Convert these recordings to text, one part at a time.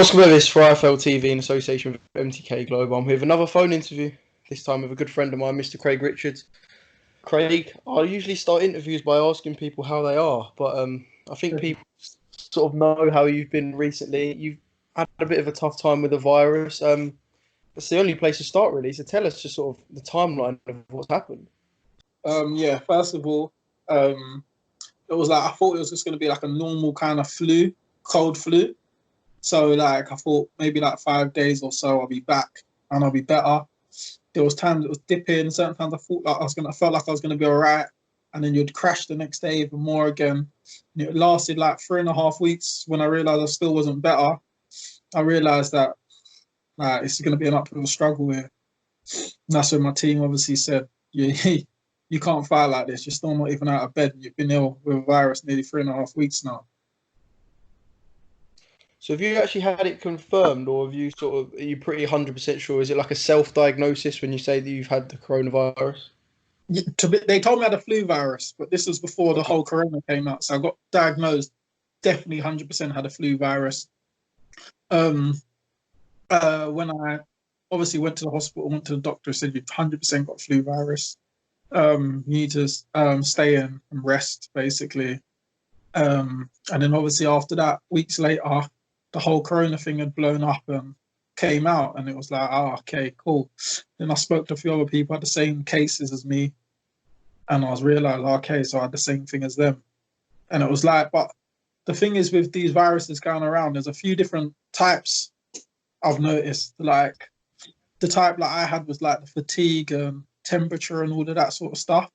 Oscar Bevis for IFL TV in association with MTK Global. I'm with another phone interview, this time with a good friend of mine, Mr. Craig Richards. Craig, I usually start interviews by asking people how they are, but I think people sort of know how you've been recently. You've had a bit of a tough time with the virus. That's the only place to start, really. So tell us just sort of the timeline of what's happened. Yeah, first of all, it was like I thought it was just going to be like a normal kind of flu, cold flu. So like I thought maybe like 5 days or so I'll be back and I'll be better. There was times it was dipping. Certain times I thought like I felt like I was gonna be all right, and then you'd crash the next day even more again. And it lasted like 3.5 weeks. When I realized I still wasn't better, I realized that it's gonna be an uphill struggle here. And that's when my team obviously said, you can't fight like this. You're still not even out of bed. You've been ill with a virus nearly 3.5 weeks now. So have you actually had it confirmed, or have you are you pretty 100% sure? Is it like a self-diagnosis when you say that you've had the coronavirus? They told me I had a flu virus, but this was before the whole corona came out. So I got diagnosed, definitely 100% had a flu virus. When I obviously went to the hospital, went to the doctor, said you've 100% got flu virus. You need to stay in and rest, basically. And then obviously after that, weeks later, the whole corona thing had blown up and came out, and it was like, okay, cool. Then I spoke to a few other people who had the same cases as me, and I was realized, okay, so I had the same thing as them. And it was like, but the thing is with these viruses going around, there's a few different types I've noticed. Like the type like I had was like the fatigue and temperature and all of that sort of stuff.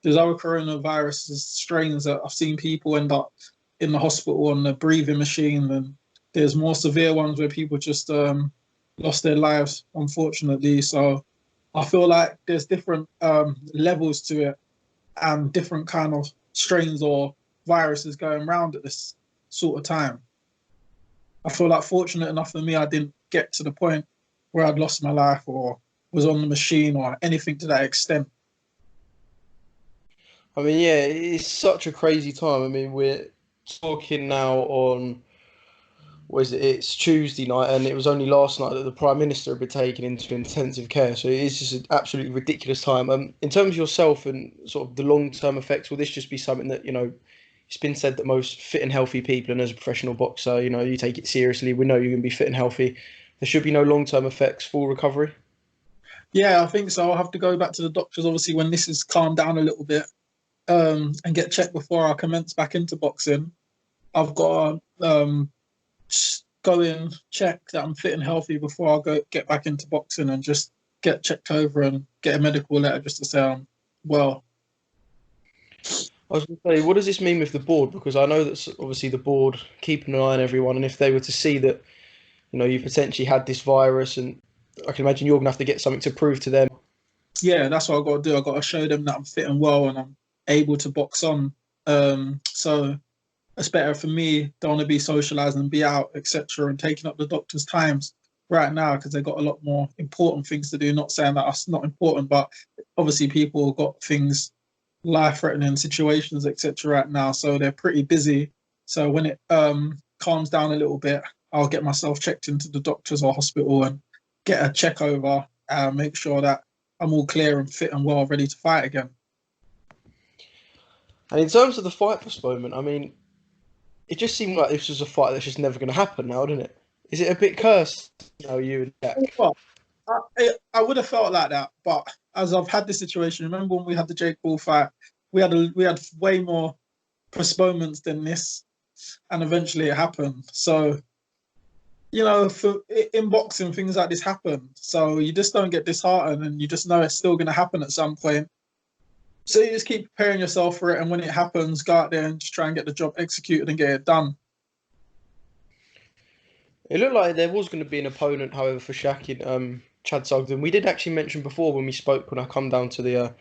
There's other coronavirus strains that I've seen people end up in the hospital on the breathing machine, and there's more severe ones where people just lost their lives, unfortunately. So I feel like there's different levels to it and different kind of strains or viruses going around at this sort of time. I feel like fortunate enough for me, I didn't get to the point where I'd lost my life or was on the machine or anything to that extent. I mean, yeah, it's such a crazy time. I mean, we're talking now on, what is it? It's Tuesday night, and it was only last night that the Prime Minister had been taken into intensive care. So it is just an absolutely ridiculous time. In terms of yourself and sort of the long-term effects, will this just be something that, it's been said that most fit and healthy people, and as a professional boxer, you take it seriously. We know you're going to be fit and healthy. There should be no long-term effects, full recovery. Yeah, I think so. I'll have to go back to the doctors, obviously, when this has calmed down a little bit, and get checked before I commence back into boxing. I've got to go in, check that I'm fit and healthy before I get back into boxing, and just get checked over and get a medical letter just to say I'm well. I was going to say, what does this mean with the board? Because I know that obviously the board keeping an eye on everyone, and if they were to see that, you potentially had this virus, and I can imagine you're going to have to get something to prove to them. Yeah, that's what I've got to do. I've got to show them that I'm fit and well and I'm able to box on. So it's better for me. Don't want to be socialising and be out, etc., and taking up the doctor's times right now because they've got a lot more important things to do. Not saying that that's not important, but obviously people have got things, life-threatening situations, etc., right now. So they're pretty busy. So when it calms down a little bit, I'll get myself checked into the doctor's or hospital and get a check over and make sure that I'm all clear and fit and well, ready to fight again. And in terms of the fight postponement, I mean, it just seemed like this was a fight that's just never going to happen now, didn't it? Is it a bit cursed, you and Shaq? Well, I would have felt like that, but as I've had this situation, remember when we had the Jake Paul fight, we had way more postponements than this, and eventually it happened. So, in boxing, things like this happen. So you just don't get disheartened, and you just know it's still going to happen at some point. So you just keep preparing yourself for it, and when it happens, go out there and just try and get the job executed and get it done. It looked like there was going to be an opponent, however, for Shaq in Chad Sugden. We did actually mention before when we spoke, when I come down to the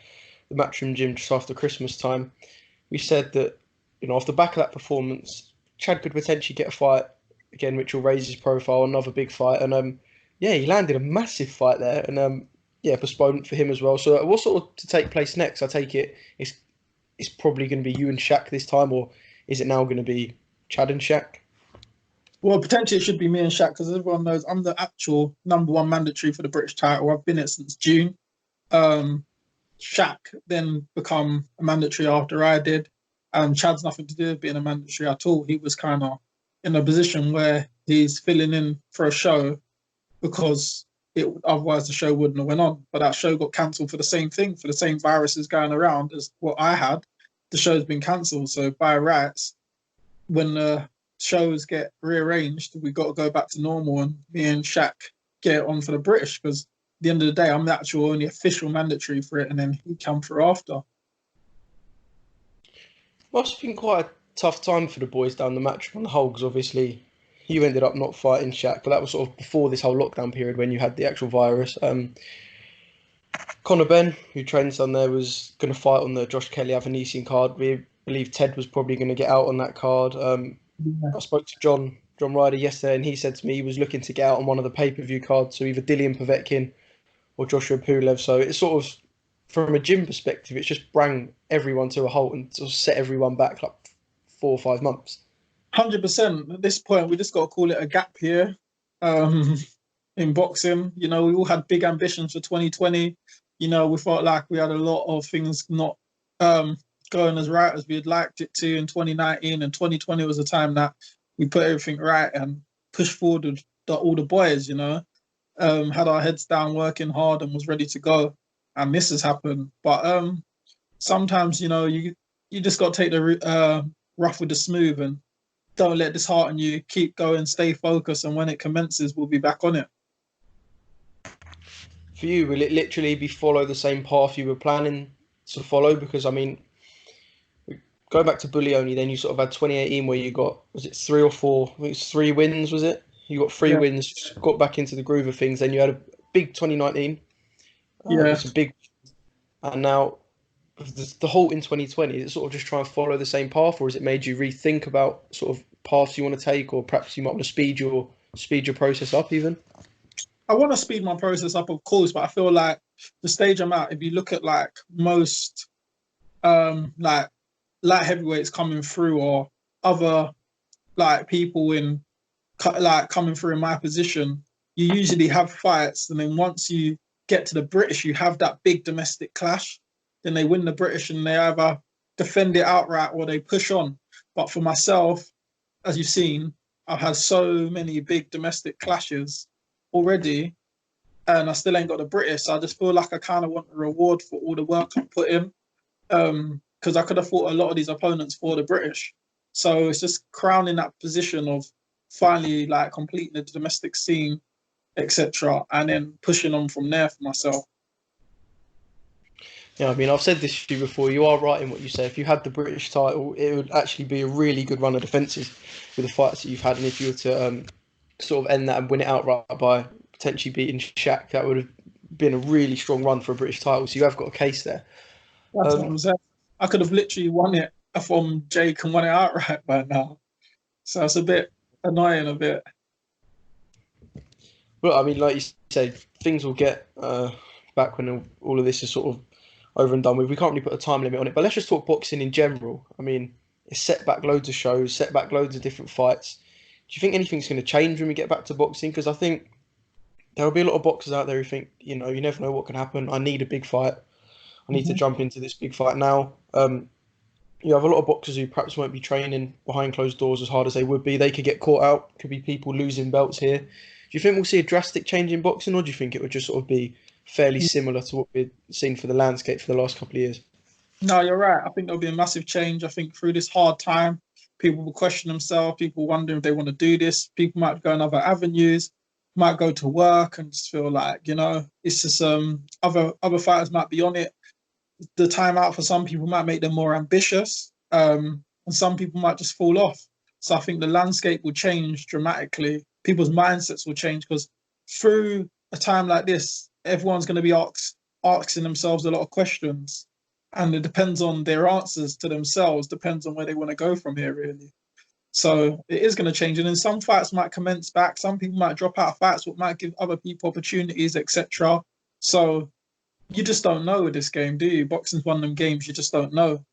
Matchroom gym just after Christmas time, we said that, off the back of that performance, Chad could potentially get a fight again, which will raise his profile, another big fight. And yeah, he landed a massive fight there, and yeah, postponement for him as well. So what's sort of to take place next? I take it it's probably going to be you and Shaq this time, or is it now going to be Chad and Shaq? Well, potentially it should be me and Shaq because everyone knows I'm the actual #1 mandatory for the British title. I've been it since June. Um, Shaq then become a mandatory after I did. Chad's nothing to do with being a mandatory at all. He was kind of in a position where he's filling in for a show because otherwise the show wouldn't have went on. But that show got cancelled for the same thing, for the same viruses going around as what I had. The show's been cancelled. So by rights, when the shows get rearranged, we got to go back to normal, and me and Shaq get on for the British because at the end of the day, I'm the actual only official mandatory for it, and then he come through after. Must have been quite a tough time for the boys down the match on the whole, because obviously you ended up not fighting Shaq, but that was sort of before this whole lockdown period when you had the actual virus. Conor Benn, who trains down there, was going to fight on the Josh Kelly Avanesian card. We believe Ted was probably going to get out on that card. I spoke to John Ryder yesterday, and he said to me he was looking to get out on one of the pay-per-view cards, so either Dillian Povetkin or Joshua Pulev. So it's sort of, from a gym perspective, it's just bring everyone to a halt and sort of set everyone back like 4 or 5 months. 100%. At this point, we just got to call it a gap year in boxing. You know, we all had big ambitions for 2020. You know, we felt like we had a lot of things not going as right as we'd liked it to in 2019, and 2020 was the time that we put everything right and pushed forward with all the boys, you know, had our heads down, working hard, and was ready to go. And this has happened. But sometimes, you know, you just got to take the rough with the smooth and don't let dishearten you. Keep going, stay focused, and when it commences, we'll be back on it. For you, will it literally be follow the same path you were planning to follow? Because, I mean, going back to Bullioni, then you sort of had 2018 where you got, was it 3 or 4? I think it's 3 wins, was it? You got 3 wins, got back into the groove of things. Then you had a big 2019. It's a big, and now the halt in 2020. Is it sort of just try and follow the same path, or has it made you rethink about sort of paths you want to take, or perhaps you might want to speed your process up even? I want to speed my process up, of course, but I feel like the stage I'm at, if you look at like most like light heavyweights coming through, or other like people in like coming through in my position, you usually have fights, and then once you get to the British, you have that big domestic clash. Then they win the British, and they either defend it outright or they push on. But for myself, as you've seen, I've had so many big domestic clashes already, and I still ain't got the British. So I just feel like I kind of want a reward for all the work I put in, because I could have fought a lot of these opponents for the British. So it's just crowning that position of finally like completing the domestic scene, etc., and then pushing on from there for myself. Yeah, I mean, I've said this to you before. You are right in what you say. If you had the British title, it would actually be a really good run of defences with the fights that you've had. And if you were to sort of end that and win it outright by potentially beating Shaq, that would have been a really strong run for a British title. So you have got a case there. That's what I'm saying. I could have literally won it from Jake and won it outright by now. So it's a bit annoying, a bit. Well, I mean, like you said, things will get back when all of this is sort of over and done with. We can't really put a time limit on it, but let's just talk boxing in general. I mean, it's set back loads of shows, set back loads of different fights. Do you think anything's going to change when we get back to boxing? Because I think there will be a lot of boxers out there who think, you know, you never know what can happen. I need a big fight. I need to jump into this big fight now. You have a lot of boxers who perhaps won't be training behind closed doors as hard as they would be. They could get caught out. Could be people losing belts here. Do you think we'll see a drastic change in boxing, or do you think it would just sort of be fairly similar to what we've seen for the landscape for the last couple of years? No, you're right. I think there'll be a massive change. I think through this hard time, people will question themselves. People wonder if they want to do this. People might go in other avenues, might go to work and just feel like, you know, it's just other fighters might be on it. The time out for some people might make them more ambitious, and some people might just fall off. So I think the landscape will change dramatically. People's mindsets will change because through a time like this, everyone's going to be asking themselves a lot of questions, and it depends on their answers to themselves, depends on where they want to go from here, really. So it is going to change, and then some fights might commence back. Some people might drop out of fights, what might give other people opportunities, etc. So you just don't know with this game, do you? Boxing's one of them games you just don't know.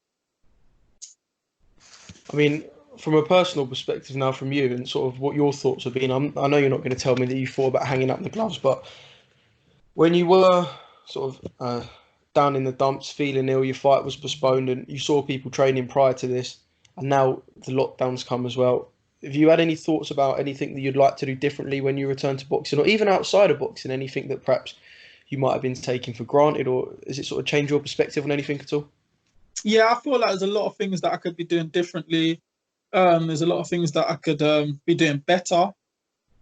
I mean, from a personal perspective now, from you and sort of what your thoughts have been. I know you're not going to tell me that you thought about hanging up the gloves, but when you were sort of down in the dumps, feeling ill, your fight was postponed, and you saw people training prior to this, and now the lockdowns come as well. Have you had any thoughts about anything that you'd like to do differently when you return to boxing, or even outside of boxing, anything that perhaps you might have been taking for granted, or has it sort of changed your perspective on anything at all? Yeah, I feel like there's a lot of things that I could be doing differently. There's a lot of things that I could be doing better.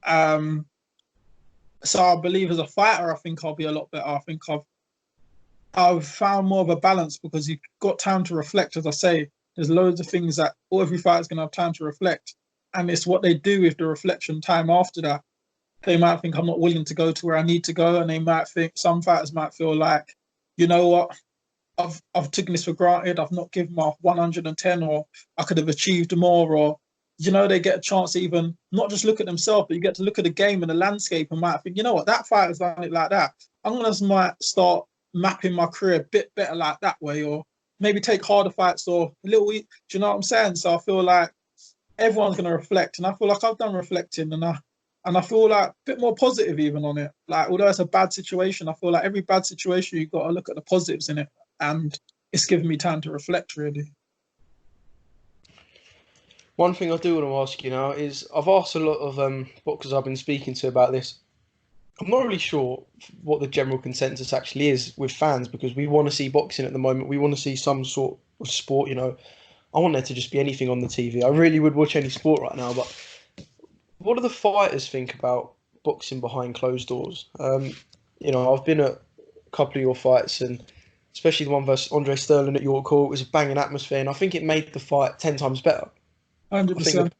Um, so I believe as a fighter, I think I'll be a lot better. I think I've found more of a balance because you've got time to reflect. As I say, there's loads of things that every fighter's going to have time to reflect, and it's what they do with the reflection time after that. They might think I'm not willing to go to where I need to go, and they might think some fighters might feel like, you know what, I've taken this for granted. I've not given my 110, or I could have achieved more, or they get a chance to even not just look at themselves, but you get to look at the game and the landscape and might think, you know what, that fighter's done it like that. I'm gonna might start mapping my career a bit better like that way, or maybe take harder fights or a little. Do you know what I'm saying? So I feel like everyone's gonna reflect, and I feel like I've done reflecting, and I feel like a bit more positive even on it. Like, although it's a bad situation, I feel like every bad situation you've got to look at the positives in it, and it's given me time to reflect really. One thing I do want to ask you now is I've asked a lot of boxers I've been speaking to about this. I'm not really sure what the general consensus actually is with fans because we want to see boxing at the moment. We want to see some sort of sport, I want there to just be anything on the TV. I really would watch any sport right now, but what do the fighters think about boxing behind closed doors? I've been at a couple of your fights, and especially the one versus Andre Sterling at York Hall, it was a banging atmosphere, and I think it made the fight 10 times better. I think 100%.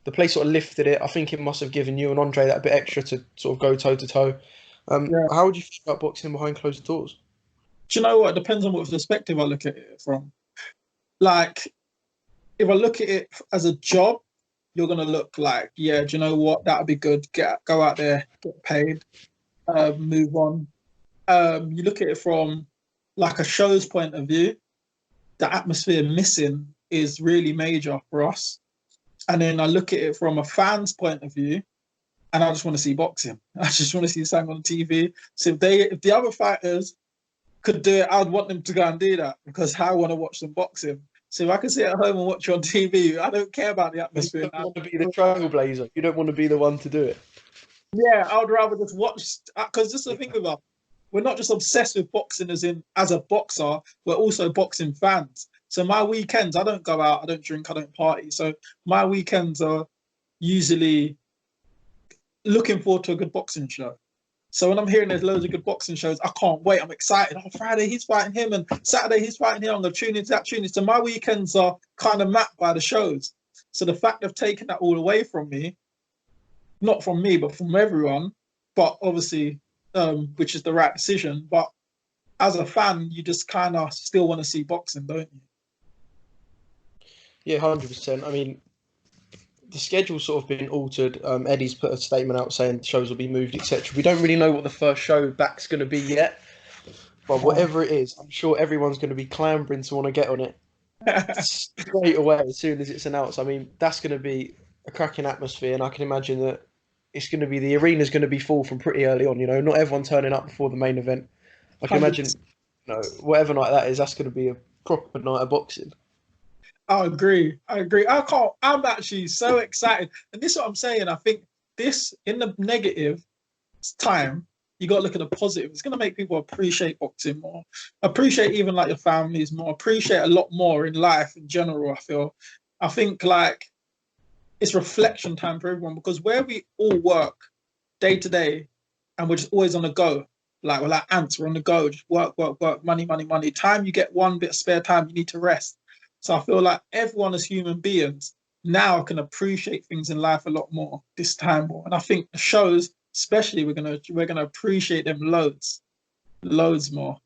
the place sort of lifted it. I think it must have given you and Andre that bit extra to sort of go toe to toe. Yeah. How would you feel about boxing behind closed doors? Do you know what? It depends on what perspective I look at it from. Like, if I look at it as a job, you're gonna look like, yeah, do you know what? That'd be good. Go out there, get paid, move on. You look at it from like a show's point of view, the atmosphere missing is really major for us. And then I look at it from a fan's point of view, and I just want to see boxing. I just want to see something on TV. So if the other fighters could do it, I'd want them to go and do that because I want to watch them boxing. So if I can sit at home and watch you on TV, I don't care about the You atmosphere. don't want to be the trailblazer. You don't want to be the one to do it. Yeah, I would rather just watch because this is the thing with us. We're not just obsessed with boxing as a boxer, we're also boxing fans. So my weekends, I don't go out, I don't drink, I don't party. So my weekends are usually looking forward to a good boxing show. So when I'm hearing there's loads of good boxing shows, I can't wait. I'm excited. Oh, Friday he's fighting him, and Saturday he's fighting him. I'm gonna tune into that, tune into. So my weekends are kind of mapped by the shows. So the fact of taking that all away from me, not from me, but from everyone, but obviously, which is the right decision. But as a fan, you just kind of still want to see boxing, don't you? Yeah, 100%. I mean, the schedule's sort of been altered. Eddie's put a statement out saying shows will be moved, etc. We don't really know what the first show back's going to be yet, but whatever it is, I'm sure everyone's going to be clambering to want to get on it straight away as soon as it's announced. I mean, that's going to be a cracking atmosphere, and I can imagine that it's going to be the arena's going to be full from pretty early on. Not everyone turning up before the main event. I can imagine, whatever night that is, that's going to be a proper night of boxing. I agree. I agree. I'm actually so excited. And this is what I'm saying. I think this, in the negative time, you got to look at the positive. It's going to make people appreciate boxing more, appreciate even like your families more, appreciate a lot more in life in general. I think like it's reflection time for everyone because where we all work day to day and we're just always on the go, like we're like ants, we're on the go, just work, work, work, money, money, money. Time you get one bit of spare time, you need to rest. So I feel like everyone as human beings now can appreciate things in life a lot more this time more. And I think the shows, especially, we're gonna appreciate them loads more.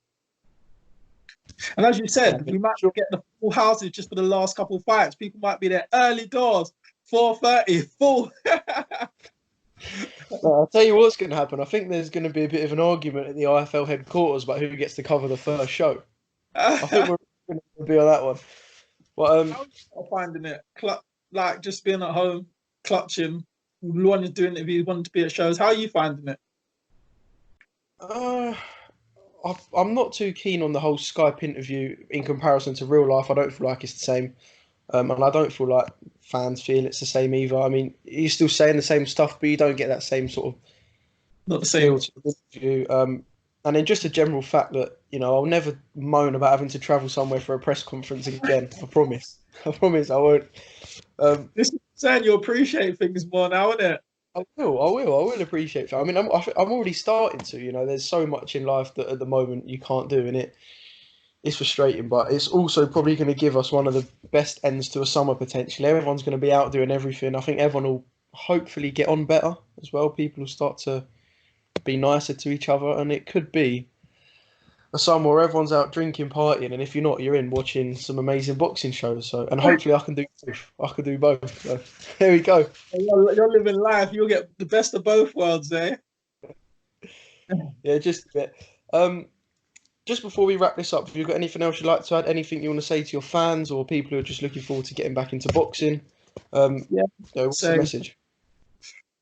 And as you said, we might get the full houses just for the last couple of fights. People might be there early doors, 4:30, full. I'll tell you what's going to happen. I think there's going to be a bit of an argument at the IFL headquarters about who gets to cover the first show. I think we're going to be on that one. But How are you finding it? like just being at home, clutching, wanting to do interviews, wanting to be at shows. How are you finding it? Uh, I'm not too keen on the whole Skype interview in comparison to real life. I don't feel like it's the same, and I don't feel like fans feel it's the same either. I mean, you're still saying the same stuff, but you don't get that same sort of Not the feel same. to the interview. And then just a general fact that I'll never moan about having to travel somewhere for a press conference again. I promise. I promise I won't. This is saying you appreciate things more now, isn't it? I will appreciate that. I mean, I'm already starting to. There's so much in life that at the moment you can't do, and it's frustrating. But it's also probably going to give us one of the best ends to a summer potentially. Everyone's going to be out doing everything. I think everyone will hopefully get on better as well. People will start to be nicer to each other, and it could be a summer where everyone's out drinking, partying, and if you're not, you're in watching some amazing boxing shows. So, and hopefully, I can do both. I can do both. So, there we go. You're living life. You'll get the best of both worlds, eh? Yeah, just a bit. Just before we wrap this up, have you got anything else you'd like to add? Anything you want to say to your fans or people who are just looking forward to getting back into boxing? Yeah. What's the message?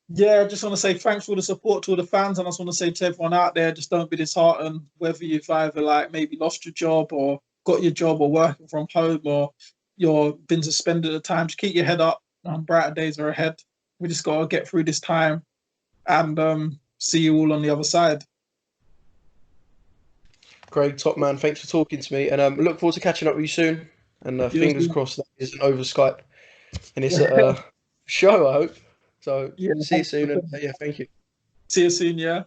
Yeah, I just want to say thanks for the support to all the fans, and I just want to say to everyone out there, just don't be disheartened. Whether you've either like maybe lost your job or got your job or working from home or you're been suspended at times, keep your head up. Brighter days are ahead. We just got to get through this time and see you all on the other side. Craig, top man, thanks for talking to me, and look forward to catching up with you soon. And fingers crossed that isn't over Skype and it's at a show, I hope. So Yeah, see you soon, and yeah, thank you. see you soon. Yeah.